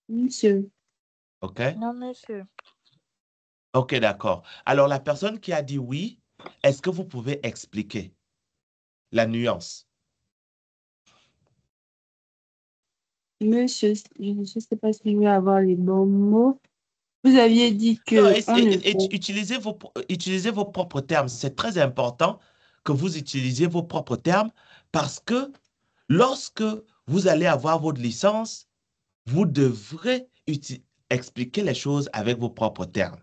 Monsieur. OK? Non, monsieur. OK, d'accord. Alors, la personne qui a dit oui, est-ce que vous pouvez expliquer la nuance? Monsieur, je ne sais pas si je vais avoir les bons mots. Vous aviez dit Non, que on ne utilisez vos propres termes. C'est très important que vous utilisiez vos propres termes parce que lorsque vous allez avoir votre licence, vous devrez expliquer les choses avec vos propres termes.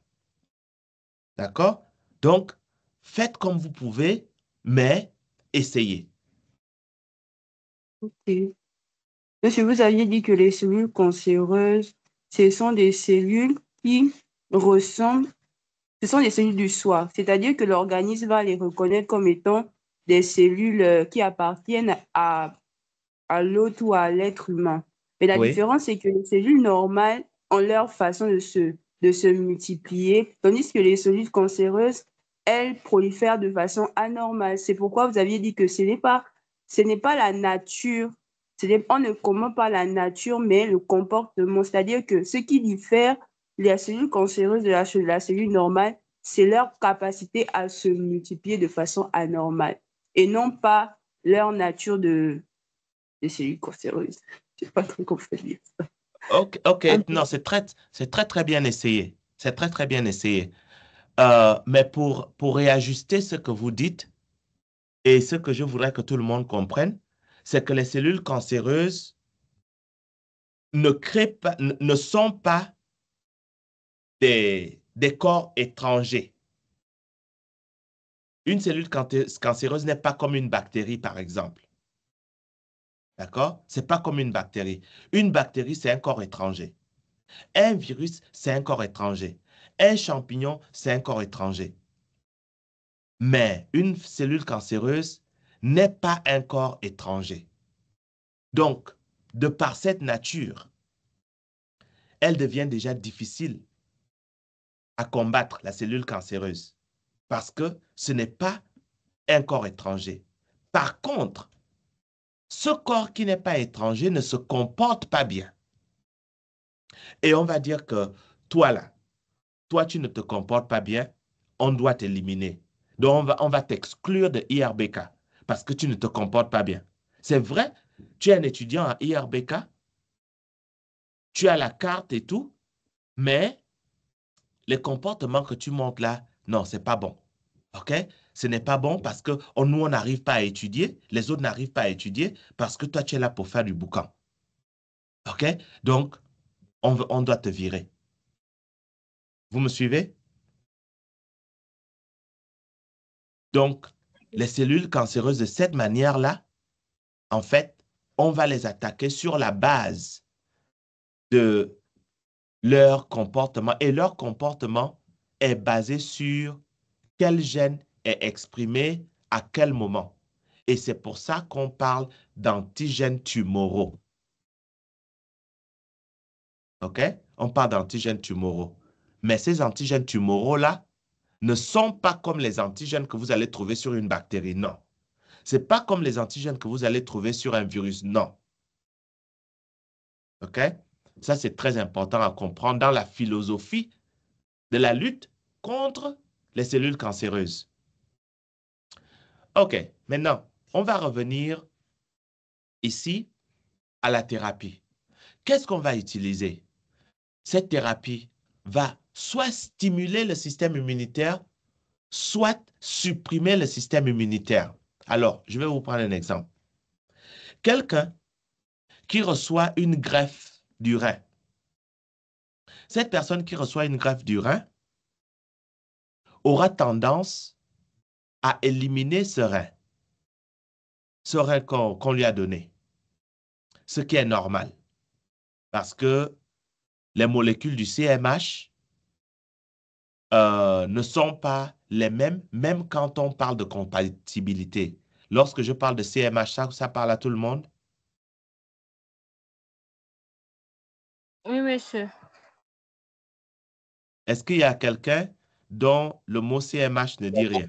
D'accord? Donc, faites comme vous pouvez, mais essayez. Ok. Monsieur, vous aviez dit que les cellules cancéreuses, ce sont des cellules qui ressemblent, ce sont des cellules du soi, c'est-à-dire que l'organisme va les reconnaître comme étant des cellules qui appartiennent à l'autre ou à l'être humain. Mais la Oui, différence, c'est que les cellules normales ont leur façon de se multiplier, tandis que les cellules cancéreuses, elles prolifèrent de façon anormale. C'est pourquoi vous aviez dit que ce n'est pas la nature, on ne commente pas la nature, mais le comportement. C'est-à-dire que ce qui diffère les cellules cancéreuses de la cellule normale, c'est leur capacité à se multiplier de façon anormale et non pas leur nature des cellules cancéreuses. Je sais pas trop comment dire ça. ok, ok. Un peu. Non, c'est très, très bien essayé. C'est très, très bien essayé. Mais pour réajuster ce que vous dites et ce que je voudrais que tout le monde comprenne, c'est que les cellules cancéreuses ne créent pas, ne sont pas des corps étrangers. Une cellule cancéreuse n'est pas comme une bactérie, par exemple. D'accord? C'est pas comme une bactérie. Une bactérie, c'est un corps étranger. Un virus, c'est un corps étranger. Un champignon, c'est un corps étranger. Mais une cellule cancéreuse n'est pas un corps étranger. Donc, de par cette nature, elle devient déjà difficile à combattre, la cellule cancéreuse, parce que ce n'est pas un corps étranger. Par contre, ce corps qui n'est pas étranger ne se comporte pas bien. Et on va dire que toi là, toi tu ne te comportes pas bien, on doit t'éliminer. Donc on va t'exclure de IRBK parce que tu ne te comportes pas bien. C'est vrai, tu es un étudiant à IRBK, tu as la carte et tout, mais les comportements que tu montres là, non, c'est pas bon. OK? Ce n'est pas bon parce que nous, on n'arrive pas à étudier, les autres n'arrivent pas à étudier parce que toi, tu es là pour faire du boucan. OK? Donc, on doit te virer. Vous me suivez? Donc, les cellules cancéreuses de cette manière-là, en fait, on va les attaquer sur la base de leur comportement. Et leur comportement est basé sur quel gène est exprimé à quel moment. Et c'est pour ça qu'on parle d'antigènes tumoraux. OK? On parle d'antigènes tumoraux. Mais ces antigènes tumoraux-là ne sont pas comme les antigènes que vous allez trouver sur une bactérie. Non. Ce n'est pas comme les antigènes que vous allez trouver sur un virus. Non. OK? Ça, c'est très important à comprendre dans la philosophie de la lutte contre les cellules cancéreuses. OK. Maintenant, on va revenir ici à la thérapie. Qu'est-ce qu'on va utiliser? Cette thérapie va soit stimuler le système immunitaire, soit supprimer le système immunitaire. Alors, je vais vous prendre un exemple. Quelqu'un qui reçoit une greffe du rein. Cette personne qui reçoit une greffe du rein aura tendance à éliminer ce rein qu'on lui a donné, ce qui est normal parce que les molécules du CMH ne sont pas les mêmes, même quand on parle de compatibilité. Lorsque je parle de CMH, ça parle à tout le monde? Oui, monsieur. Est-ce qu'il y a quelqu'un dont le mot CMH ne dit rien?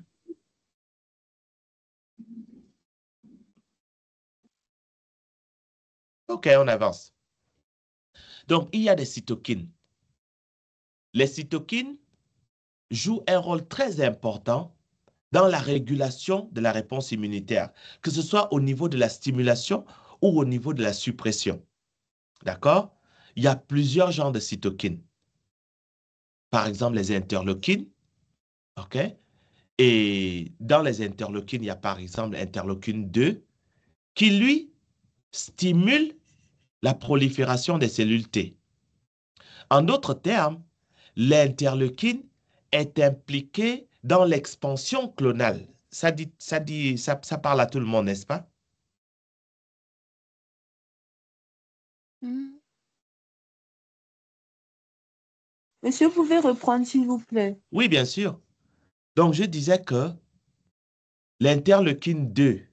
OK, on avance. Donc, il y a des cytokines. Les cytokines jouent un rôle très important dans la régulation de la réponse immunitaire, que ce soit au niveau de la stimulation ou au niveau de la suppression. D'accord? Il y a plusieurs genres de cytokines. Par exemple, les interleukines. OK? Et dans les interleukines, il y a par exemple l'interleukine 2 qui, lui, stimule la prolifération des cellules T. En d'autres termes, l'interleukine est impliquée dans l'expansion clonale. Ça parle à tout le monde, n'est-ce pas? Monsieur, vous pouvez reprendre, s'il vous plaît. Oui, bien sûr. Donc, je disais que l'interleukine 2,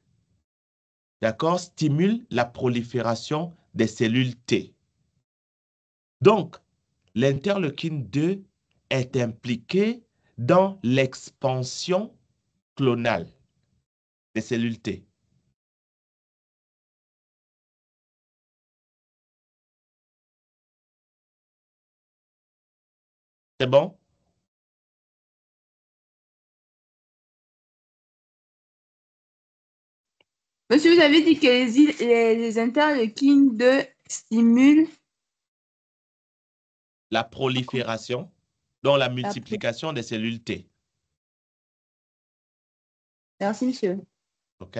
d'accord, stimule la prolifération des cellules T. Donc, l'interleukine 2 est impliquée dans l'expansion clonale des cellules T. C'est bon? Monsieur, vous avez dit que les interleukines 2 stimulent La prolifération, donc la multiplication des cellules T. Merci, monsieur. OK?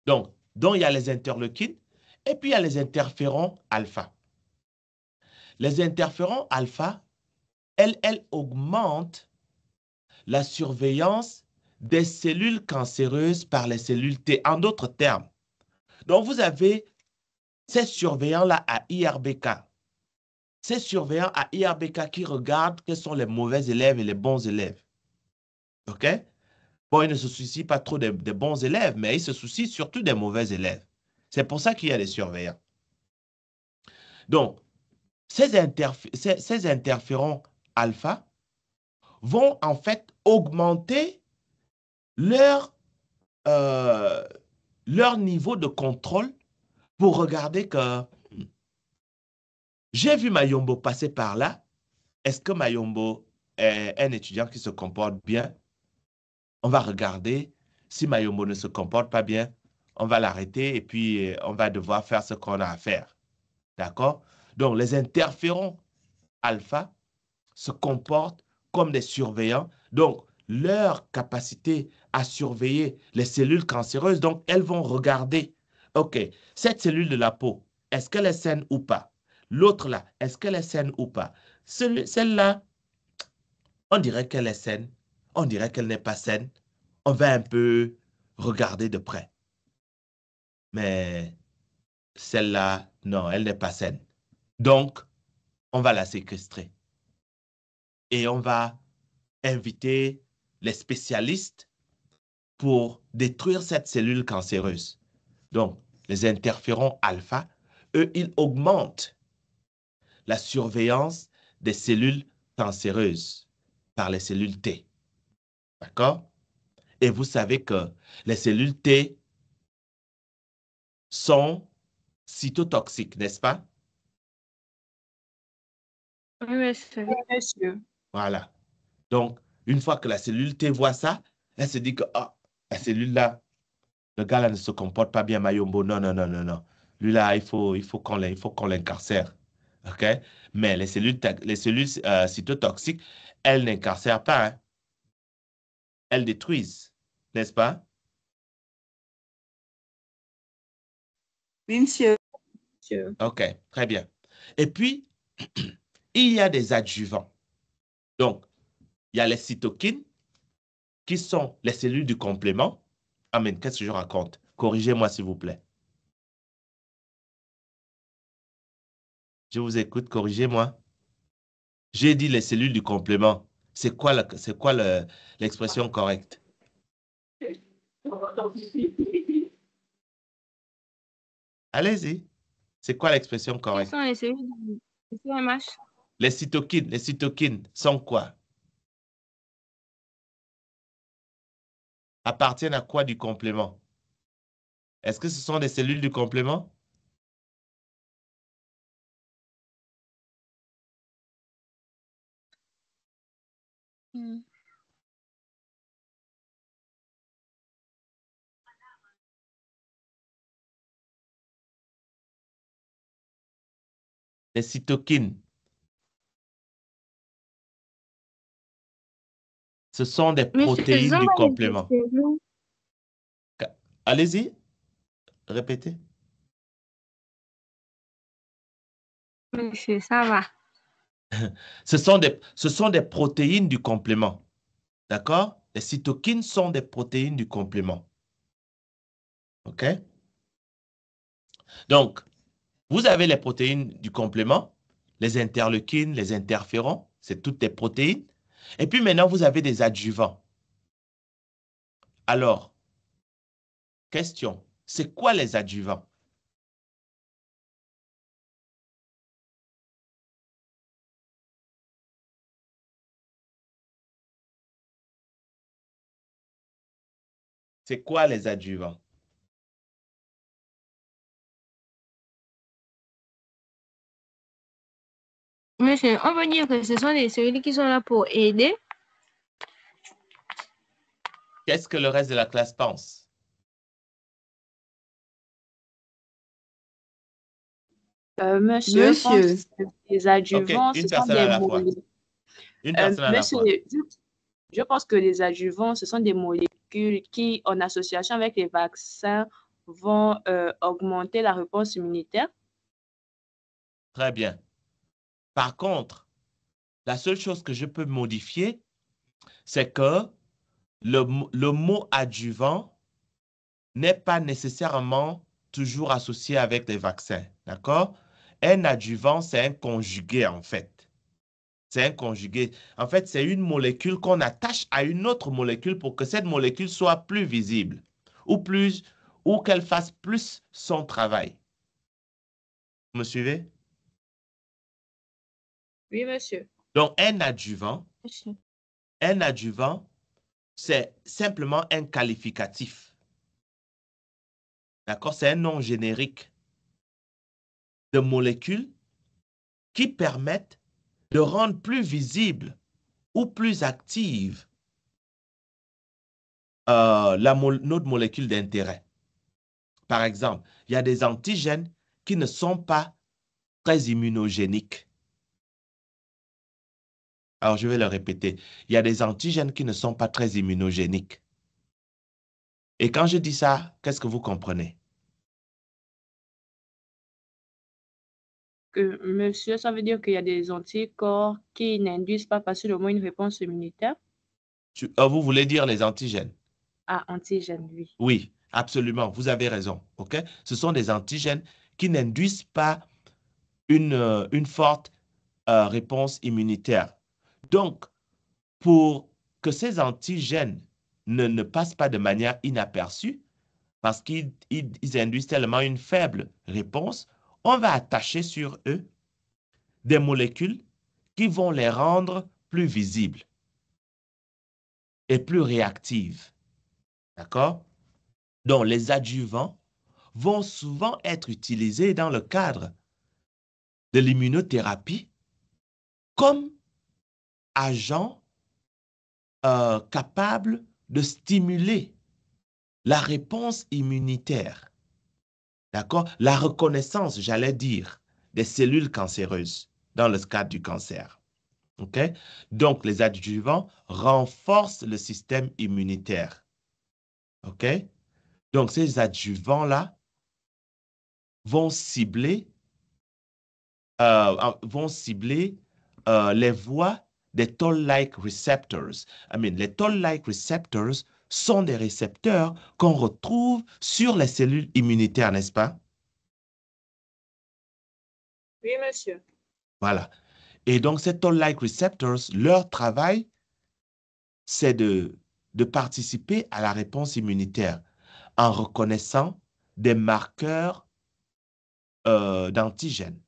Donc, il y a les interleukines et puis il y a les interférons alpha. Les interférons alpha, elles augmentent la surveillance des cellules cancéreuses par les cellules T. En d'autres termes, donc vous avez ces surveillants-là à IRBK. Ces surveillants à IRBK qui regardent quels sont les mauvais élèves et les bons élèves. OK? Bon, ils ne se soucient pas trop des bons élèves, mais ils se soucient surtout des mauvais élèves. C'est pour ça qu'il y a des surveillants. Donc, ces interférons alpha vont en fait augmenter leur, leur niveau de contrôle pour regarder que j'ai vu Mayombo passer par là. Est-ce que Mayombo est un étudiant qui se comporte bien? On va regarder. Si Mayombo ne se comporte pas bien, on va l'arrêter et puis on va devoir faire ce qu'on a à faire. D'accord? Donc, les interférons alpha se comportent comme des surveillants. Donc, leur capacité à surveiller les cellules cancéreuses, donc elles vont regarder, OK, cette cellule de la peau, est-ce qu'elle est saine ou pas? L'autre là, est-ce qu'elle est saine ou pas? Celle-là, on dirait qu'elle est saine, on dirait qu'elle n'est pas saine. On va un peu regarder de près. Mais celle-là, non, elle n'est pas saine. Donc, on va la séquestrer. Et on va inviter les spécialistes pour détruire cette cellule cancéreuse. Donc, les interférons alpha, eux, ils augmentent la surveillance des cellules cancéreuses par les cellules T. D'accord? Et vous savez que les cellules T sont cytotoxiques, n'est-ce pas? Oui, monsieur. Oui, monsieur. Voilà. Donc, une fois que la cellule T voit ça, elle se dit que ah, la cellule-là, le gars-là ne se comporte pas bien, Mayombo. Non, non, non, non, non. Lui-là, il faut qu'on l'incarcère. OK? Mais les cellules cytotoxiques, elles n'incarcèrent pas, hein. Elles détruisent, n'est-ce pas? Oui, monsieur. Monsieur. OK, très bien. Et puis, il y a des adjuvants. Donc, il y a les cytokines qui sont les cellules du complément. Amen, qu'est-ce que je raconte? Corrigez-moi, s'il vous plaît. Je vous écoute, corrigez-moi. J'ai dit les cellules du complément. C'est quoi l'expression correcte? Allez-y. C'est quoi l'expression Quelles correcte? sont les cellules du CMH? Les cytokines sont quoi? Appartiennent à quoi du complément? Est-ce que ce sont des cellules du complément? Les cytokines. Ce sont des Mais protéines faisons du les complément. cellules. Allez-y, répétez. Monsieur, ça va. Ce sont des protéines du complément. D'accord? Les cytokines sont des protéines du complément. OK? Donc, vous avez les protéines du complément, les interleukines, les interférons, c'est toutes des protéines. Et puis maintenant, vous avez des adjuvants. Alors, question, c'est quoi les adjuvants? C'est quoi les adjuvants? Monsieur, on peut dire que ce sont des cellules qui sont là pour aider. Qu'est-ce que le reste de la classe pense? Monsieur, je pense que les OK, adjuvants, ce une sont personne des à la fois. molécules. Une personne à la Monsieur, fois. je pense que les adjuvants, ce sont des molécules qui, en association avec les vaccins, vont augmenter la réponse immunitaire. Très bien. Par contre, la seule chose que je peux modifier, c'est que le mot adjuvant n'est pas nécessairement toujours associé avec les vaccins. D'accord? Un adjuvant, c'est un conjugué, en fait. C'est un conjugué. En fait, c'est une molécule qu'on attache à une autre molécule pour que cette molécule soit plus visible ou qu'elle fasse plus son travail. Vous me suivez? Oui, monsieur. Donc, un adjuvant, c'est simplement un qualificatif. D'accord? C'est un nom générique de molécules qui permettent de rendre plus visible ou plus active notre molécule d'intérêt. Par exemple, il y a des antigènes qui ne sont pas très immunogéniques. Alors, je vais le répéter. Il y a des antigènes qui ne sont pas très immunogéniques. Et quand je dis ça, qu'est-ce que vous comprenez? Monsieur, ça veut dire qu'il y a des anticorps qui n'induisent pas facilement une réponse immunitaire. Vous voulez dire les antigènes? Ah, antigènes, oui. Oui, absolument. Vous avez raison. OK? Ce sont des antigènes qui n'induisent pas une forte réponse immunitaire. Donc, pour que ces antigènes ne passent pas de manière inaperçue, parce qu'ils induisent tellement une faible réponse, on va attacher sur eux des molécules qui vont les rendre plus visibles et plus réactives. D'accord? Donc, les adjuvants vont souvent être utilisés dans le cadre de l'immunothérapie comme agents capables de stimuler la réponse immunitaire. D'accord? La reconnaissance, j'allais dire, des cellules cancéreuses dans le cadre du cancer. OK? Donc, les adjuvants renforcent le système immunitaire. OK? Donc, ces adjuvants-là vont cibler, les voies des toll-like receptors. Les toll-like receptors sont des récepteurs qu'on retrouve sur les cellules immunitaires, n'est-ce pas? Oui, monsieur. Voilà. Et donc, ces toll-like receptors, leur travail, c'est de participer à la réponse immunitaire en reconnaissant des marqueurs d'antigènes.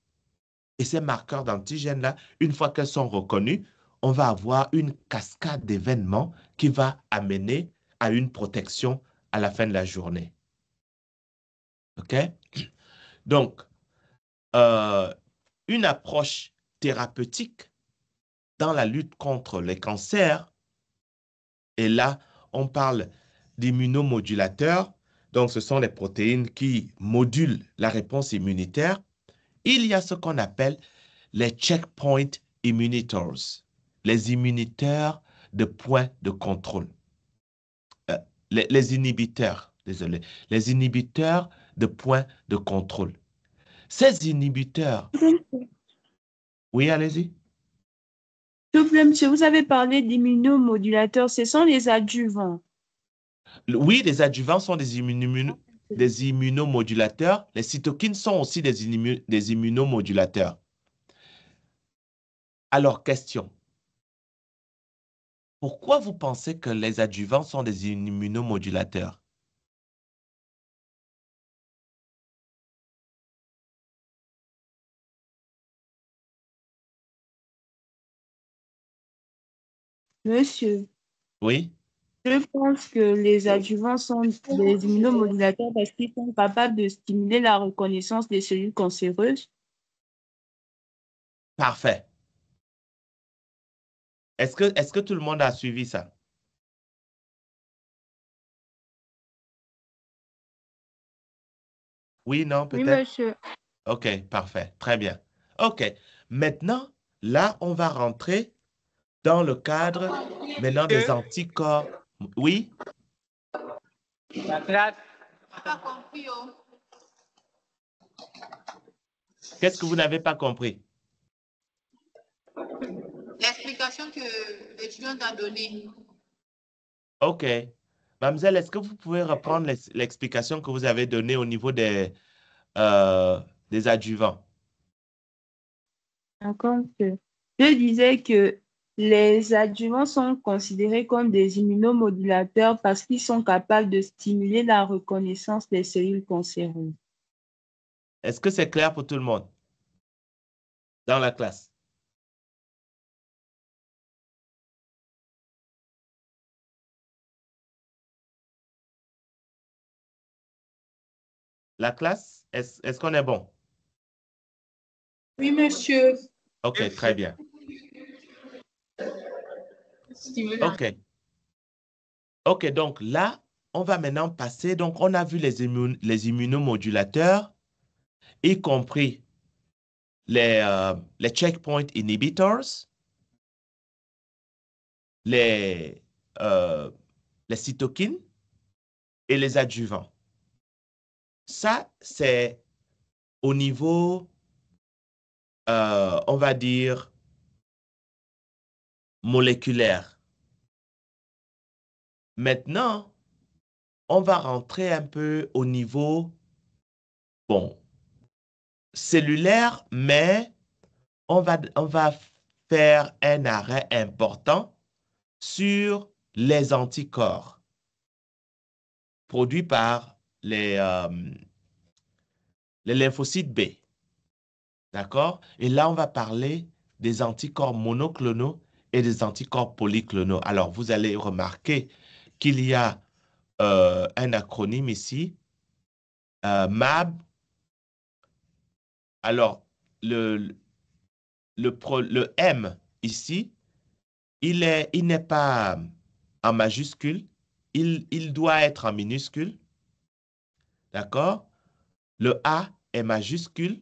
Et ces marqueurs d'antigènes-là, une fois qu'elles sont reconnues, on va avoir une cascade d'événements qui va amener à une protection à la fin de la journée. OK? Donc, une approche thérapeutique dans la lutte contre les cancers Et là, on parle d'immunomodulateurs. Donc, ce sont les protéines qui modulent la réponse immunitaire. Il y a ce qu'on appelle les checkpoint immunitors, les immunitaires de points de contrôle. Les inhibiteurs, désolé, les inhibiteurs de points de contrôle. Ces inhibiteurs, oui, allez-y. S'il vous plaît, monsieur, vous avez parlé d'immunomodulateurs, ce sont les adjuvants. Oui, les adjuvants sont des immunomodulateurs. Les cytokines sont aussi des immunomodulateurs. Alors, question. Pourquoi vous pensez que les adjuvants sont des immunomodulateurs? Monsieur, Oui? je pense que les adjuvants sont des immunomodulateurs parce qu'ils sont capables de stimuler la reconnaissance des cellules cancéreuses. Parfait. Est-ce que tout le monde a suivi ça? Oui, non, Oui, peut-être? monsieur. OK, parfait. Très bien. OK. Maintenant, là, on va rentrer dans le cadre maintenant des anticorps. Oui? La classe, Qu'est-ce que vous n'avez pas compris? L'explication que l'étudiant t'a donnée. OK. Mademoiselle, est-ce que vous pouvez reprendre l'explication que vous avez donnée au niveau des adjuvants? D'accord, monsieur. Je disais que les adjuvants sont considérés comme des immunomodulateurs parce qu'ils sont capables de stimuler la reconnaissance des cellules cancéreuses. Est-ce que c'est clair pour tout le monde dans la classe? La classe, est-ce qu'on est bon? Oui, monsieur. OK, très bien. Stimulant. OK. OK, donc là, on va maintenant passer. Donc, on a vu les immunomodulateurs, y compris les checkpoint inhibitors, les, euh, les cytokines et les adjuvants. Ça, c'est au niveau, on va dire, moléculaire. Maintenant, on va rentrer un peu au niveau, bon, cellulaire, mais on va faire un arrêt important sur les anticorps produits par les lymphocytes B. D'accord? Et là, on va parler des anticorps monoclonaux et des anticorps polyclonaux. Alors, vous allez remarquer qu'il y a un acronyme ici, MAB. Alors, le M ici, il n'est pas en majuscule, il doit être en minuscule. D'accord? Le A est majuscule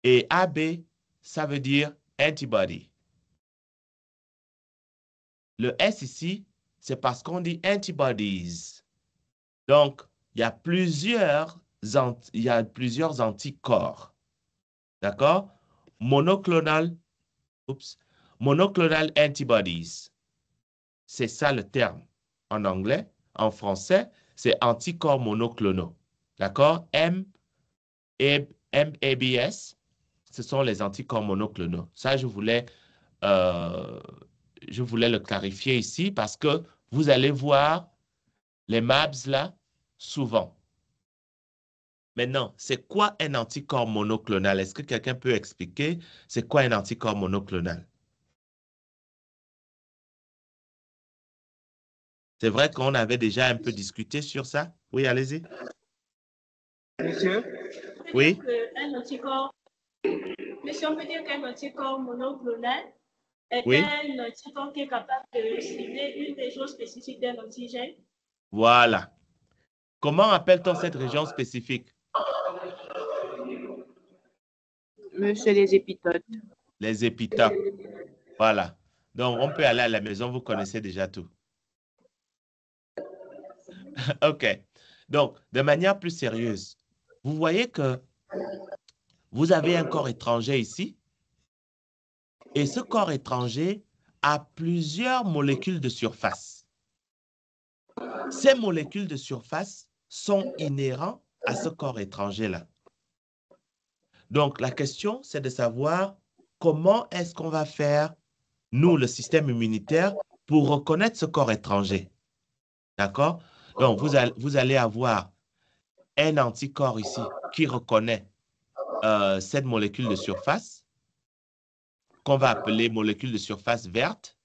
et AB, ça veut dire antibody. Le S ici, c'est parce qu'on dit antibodies. Donc, il y a plusieurs anticorps. D'accord? Monoclonal, monoclonal antibodies. C'est ça le terme en anglais. En français, c'est anticorps monoclonaux. D'accord? MABS, ce sont les anticorps monoclonaux. Ça, euh, je voulais le clarifier ici parce que vous allez voir les MABs là souvent. Maintenant, c'est quoi un anticorps monoclonal? Est-ce que quelqu'un peut expliquer c'est quoi un anticorps monoclonal? C'est vrai qu'on avait déjà un peu discuté sur ça. Oui, allez-y. monsieur, Oui. Un anticorps. Monsieur, on peut dire qu'un anticorps monoclonal Oui. Est-elle un anticorps qui est capable de cibler une région spécifique d'un antigène? Voilà. Comment appelle-t-on cette région spécifique? Monsieur les épitotes. Les épitopes. Voilà. Donc, on peut aller à la maison, vous connaissez déjà tout. OK. Donc, de manière plus sérieuse, vous voyez que vous avez un corps étranger ici, et ce corps étranger a plusieurs molécules de surface. Ces molécules de surface sont inhérentes à ce corps étranger-là. Donc, la question, c'est de savoir comment est-ce qu'on va faire, nous, le système immunitaire, pour reconnaître ce corps étranger. D'accord? Donc, vous allez avoir un anticorps ici qui reconnaît cette molécule de surface, qu'on va appeler molécule de surface verte.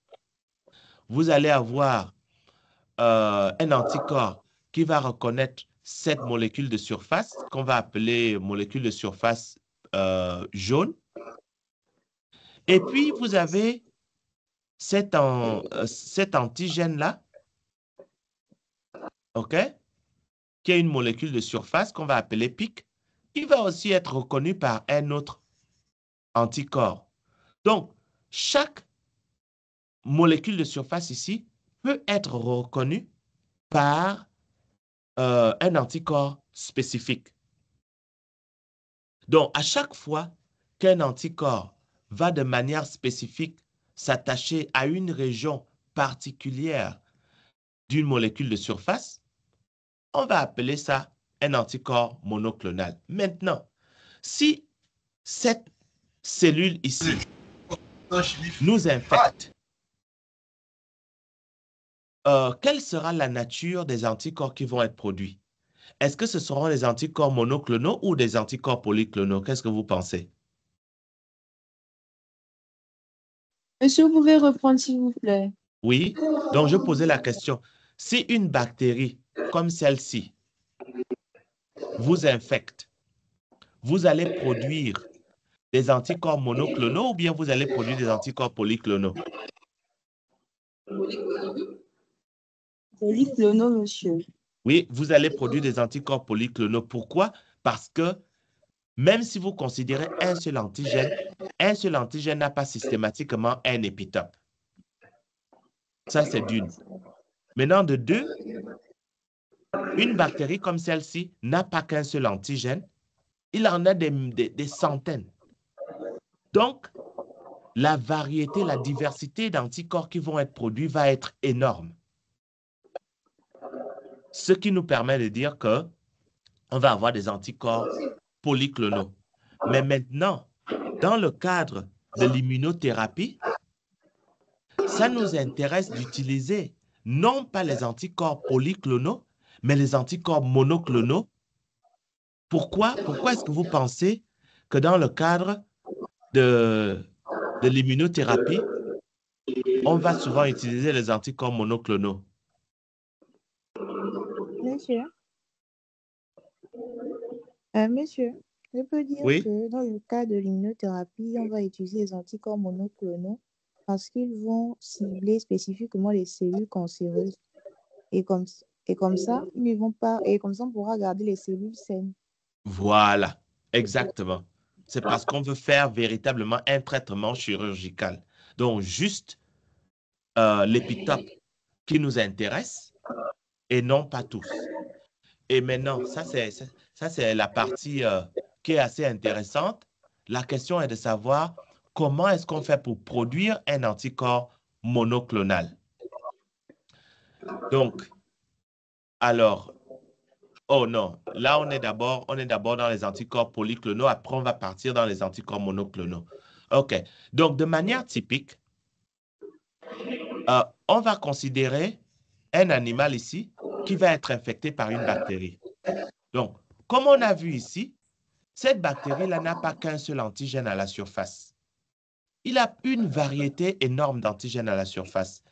Vous allez avoir un anticorps qui va reconnaître cette molécule de surface, qu'on va appeler molécule de surface jaune. Et puis, vous avez cet antigène-là, OK, qui est une molécule de surface qu'on va appeler PIC, qui va aussi être reconnu par un autre anticorps. Donc, chaque molécule de surface ici peut être reconnue par un anticorps spécifique. Donc, à chaque fois qu'un anticorps va de manière spécifique s'attacher à une région particulière d'une molécule de surface, on va appeler ça un anticorps monoclonal. Maintenant, si cette cellule ici nous infecte, quelle sera la nature des anticorps qui vont être produits? Est-ce que ce seront des anticorps monoclonaux ou des anticorps polyclonaux? Qu'est-ce que vous pensez? Monsieur, vous pouvez reprendre, s'il vous plaît. Oui, donc je posais la question. Si une bactérie comme celle-ci vous infecte, vous allez produire des anticorps monoclonaux ou bien vous allez produire des anticorps polyclonaux? Polyclonaux, monsieur. Oui, vous allez produire des anticorps polyclonaux. Pourquoi? Parce que même si vous considérez un seul antigène n'a pas systématiquement un épitope. Ça, c'est d'une. Maintenant, de deux, une bactérie comme celle-ci n'a pas qu'un seul antigène, il en a des centaines. Donc, la variété, la diversité d'anticorps qui vont être produits va être énorme. Ce qui nous permet de dire que on va avoir des anticorps polyclonaux. Mais maintenant, dans le cadre de l'immunothérapie, ça nous intéresse d'utiliser non pas les anticorps polyclonaux, mais les anticorps monoclonaux. Pourquoi? Pourquoi est-ce que vous pensez que dans le cadre de l'immunothérapie, on va souvent utiliser les anticorps monoclonaux? Monsieur, monsieur, je peux dire Oui? que dans le cas de l'immunothérapie, on va utiliser les anticorps monoclonaux parce qu'ils vont cibler spécifiquement les cellules cancéreuses. Et comme ça, ils ne vont pas, et comme ça, on pourra garder les cellules saines. Voilà, exactement. C'est parce qu'on veut faire véritablement un traitement chirurgical. Donc, juste l'épitope qui nous intéresse et non pas tous. Et maintenant, ça c'est la partie qui est assez intéressante. La question est de savoir comment est-ce qu'on fait pour produire un anticorps monoclonal. Donc, alors, oh non, là on est d'abord dans les anticorps polyclonaux, après on va partir dans les anticorps monoclonaux. OK, donc de manière typique, on va considérer un animal ici qui va être infecté par une bactérie. Donc, comme on a vu ici, cette bactérie-là n'a pas qu'un seul antigène à la surface. Il a une variété énorme d'antigènes à la surface.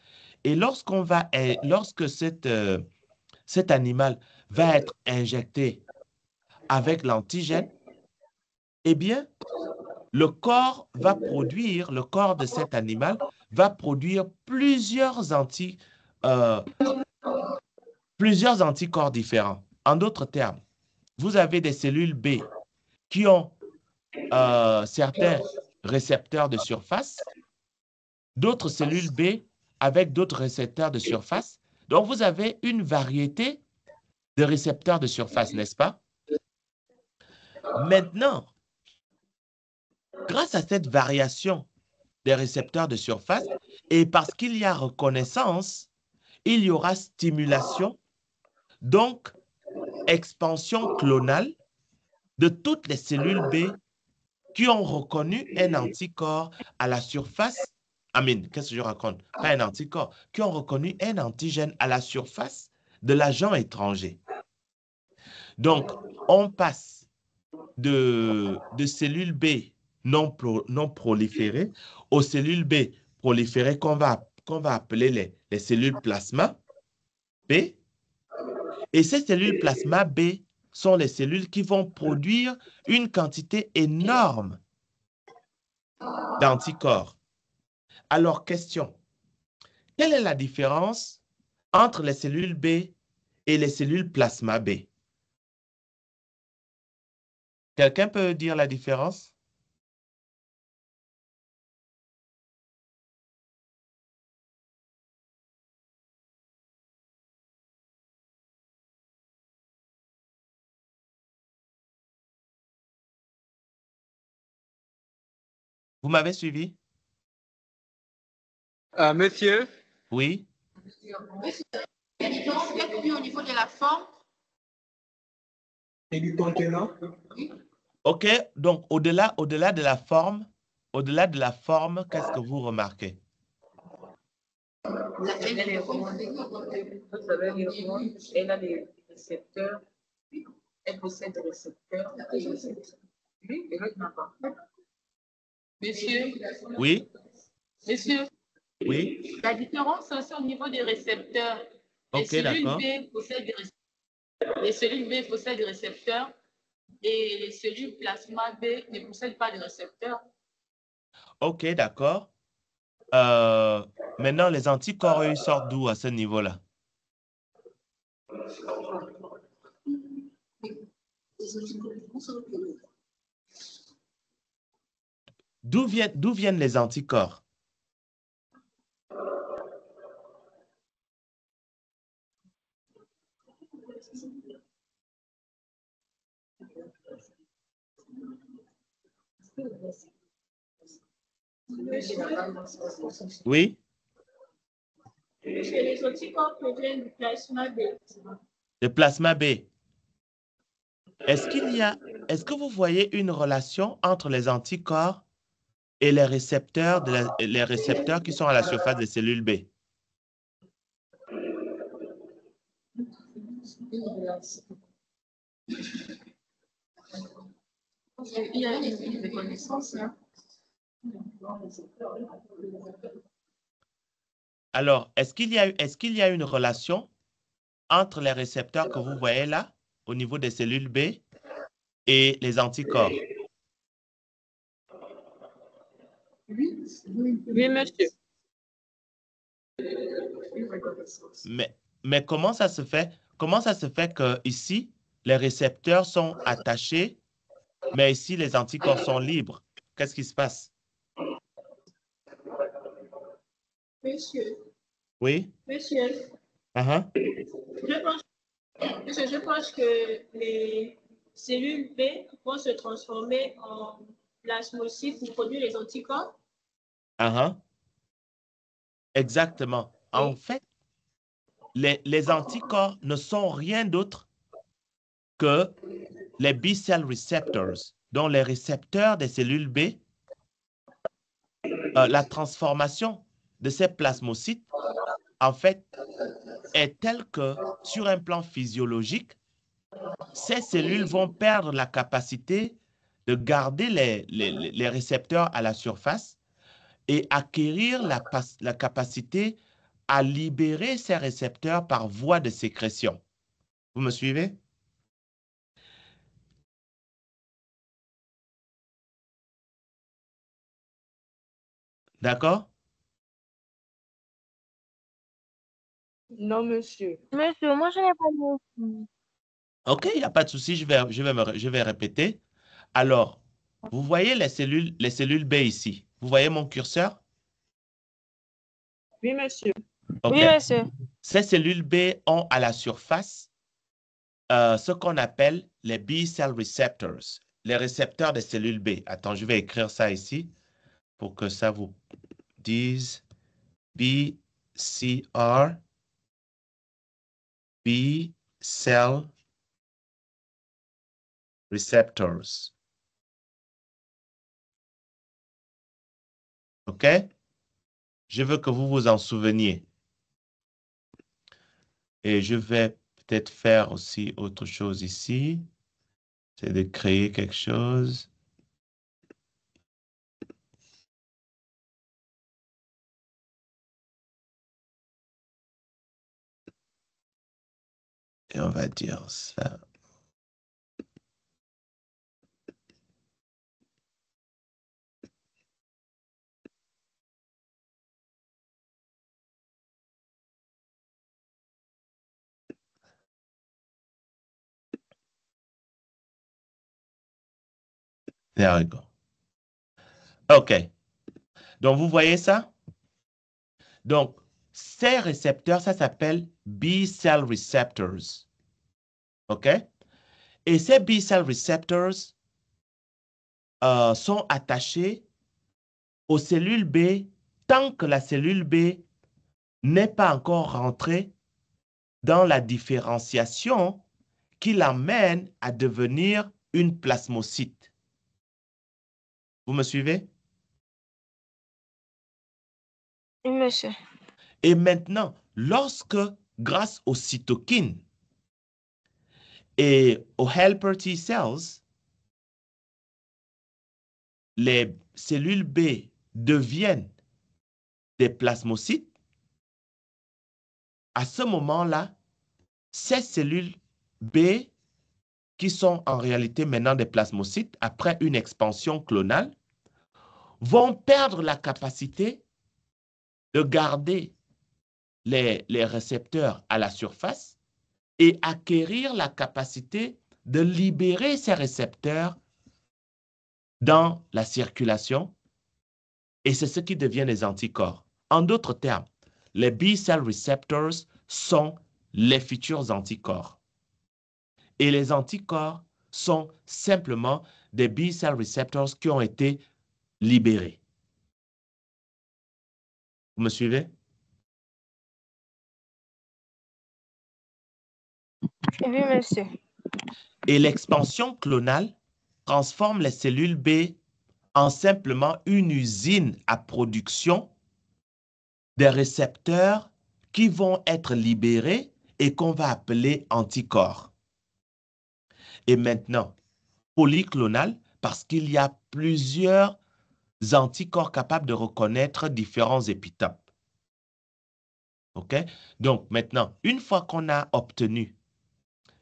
Et lorsque cet animal va être injecté avec l'antigène, eh bien, le corps de cet animal va produire plusieurs anticorps différents. En d'autres termes, vous avez des cellules B qui ont certains récepteurs de surface, d'autres cellules B avec d'autres récepteurs de surface. Donc, vous avez une variété de récepteurs de surface, n'est-ce pas? Maintenant, grâce à cette variation des récepteurs de surface, et parce qu'il y a reconnaissance, il y aura stimulation, donc expansion clonale de toutes les cellules B qui ont reconnu un anticorps à la surface. Qu'est-ce que je raconte? Pas un anticorps, qui ont reconnu un antigène à la surface de l'agent étranger. Donc, on passe de cellules B non proliférées aux cellules B proliférées qu'on va appeler les cellules plasma B. Et ces cellules plasma B sont les cellules qui vont produire une quantité énorme d'anticorps. Alors, question, quelle est la différence entre les cellules B et les cellules plasma B? Quelqu'un peut dire la différence? Vous m'avez suivi? Monsieur, Oui. Il y a une différence peut-être au niveau de la forme. et du contenant. OK, donc au-delà de la forme, qu'est-ce que vous remarquez? La Elle a des récepteurs. Elle possède des récepteurs. Oui, et l'autre n'a pas. Monsieur, Oui, monsieur, oui. la différence c'est au niveau des récepteurs. Les OK, cellules d'accord. B possèdent des récepteurs. Les cellules B possèdent des récepteurs et les cellules plasma B ne possèdent pas de récepteurs. OK, d'accord. Maintenant, les anticorps, eux, ils sortent d'où à ce niveau-là? D'où viennent les anticorps? Oui? Les anticorps proviennent du plasma B. Le plasma B. Est-ce que vous voyez une relation entre les anticorps et les récepteurs qui sont à la surface des cellules B? Il y a une reconnaissance. Alors, est-ce qu'il y a une relation entre les récepteurs que vous voyez là, au niveau des cellules B, et les anticorps? Oui, monsieur. Mais comment ça se fait? Comment ça se fait que ici, les récepteurs sont attachés, mais ici, les anticorps sont libres? Qu'est-ce qui se passe? Monsieur, Oui? monsieur, Uh-huh. je pense que les cellules B vont se transformer en plasmocytes pour produire les anticorps. Uh-huh. Exactement. En fait, les anticorps ne sont rien d'autre que les B-cell receptors, dont les récepteurs des cellules B, la transformation de ces plasmocytes, en fait, est telle que sur un plan physiologique, ces cellules vont perdre la capacité de garder les récepteurs à la surface et acquérir la capacité à libérer ces récepteurs par voie de sécrétion. Vous me suivez? D'accord? Non, monsieur. Monsieur, moi, je n'ai pas de... OK, il n'y a pas de souci, je vais répéter. Alors, vous voyez les cellules B ici. Vous voyez mon curseur? Oui, monsieur. OK. Oui, monsieur. Ces cellules B ont à la surface ce qu'on appelle les B-cell receptors, les récepteurs des cellules B. Attends, je vais écrire ça ici pour que ça vous dise BCR, B-cell receptors. OK? Je veux que vous vous en souveniez. Et je vais peut-être faire aussi autre chose ici. C'est de créer quelque chose. Et on va dire ça. There we go. OK. Donc, vous voyez ça? Donc, ces récepteurs, ça s'appelle B-cell receptors. OK? Et ces B-cell receptors sont attachés aux cellules B tant que la cellule B n'est pas encore rentrée dans la différenciation qui l'amène à devenir une plasmocyte. Vous me suivez? Oui, monsieur. Et maintenant, lorsque, grâce aux cytokines et aux helper T cells, les cellules B deviennent des plasmocytes, à ce moment-là, ces cellules B, qui sont en réalité maintenant des plasmocytes, après une expansion clonale, vont perdre la capacité de garder les récepteurs à la surface et acquérir la capacité de libérer ces récepteurs dans la circulation, et c'est ce qui devient les anticorps. En d'autres termes, les B-cell receptors sont les futurs anticorps. Et les anticorps sont simplement des B-cell receptors qui ont été libérés. Vous me suivez? Oui, monsieur. Et l'expansion clonale transforme les cellules B en simplement une usine à production des récepteurs qui vont être libérés et qu'on va appeler anticorps. Et maintenant, polyclonal, parce qu'il y a plusieurs anticorps capables de reconnaître différents épitopes. OK? Donc maintenant, une fois qu'on a obtenu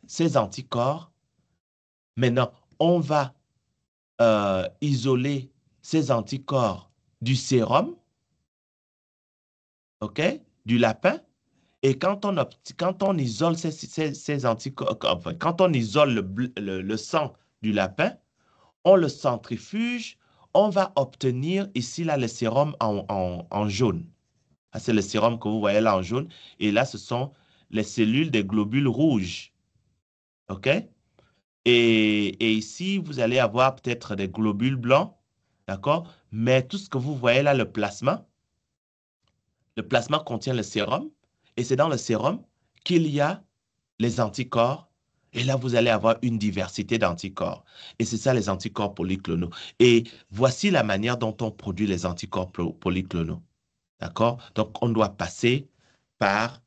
ces anticorps, maintenant, on va isoler ces anticorps du sérum, OK, du lapin. Et quand on isole ces anticorps, enfin, quand on isole le sang du lapin, on le centrifuge, on va obtenir ici là, le sérum en jaune. C'est le sérum que vous voyez là en jaune. Et là, ce sont les cellules des globules rouges. OK? Et ici, vous allez avoir peut-être des globules blancs. D'accord? Mais tout ce que vous voyez là, le plasma contient le sérum. Et c'est dans le sérum qu'il y a les anticorps. Et là, vous allez avoir une diversité d'anticorps. Et c'est ça, les anticorps polyclonaux. Et voici la manière dont on produit les anticorps polyclonaux. D'accord? Donc, on doit passer par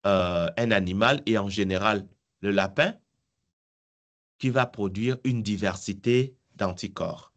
un animal et en général, le lapin, qui va produire une diversité d'anticorps.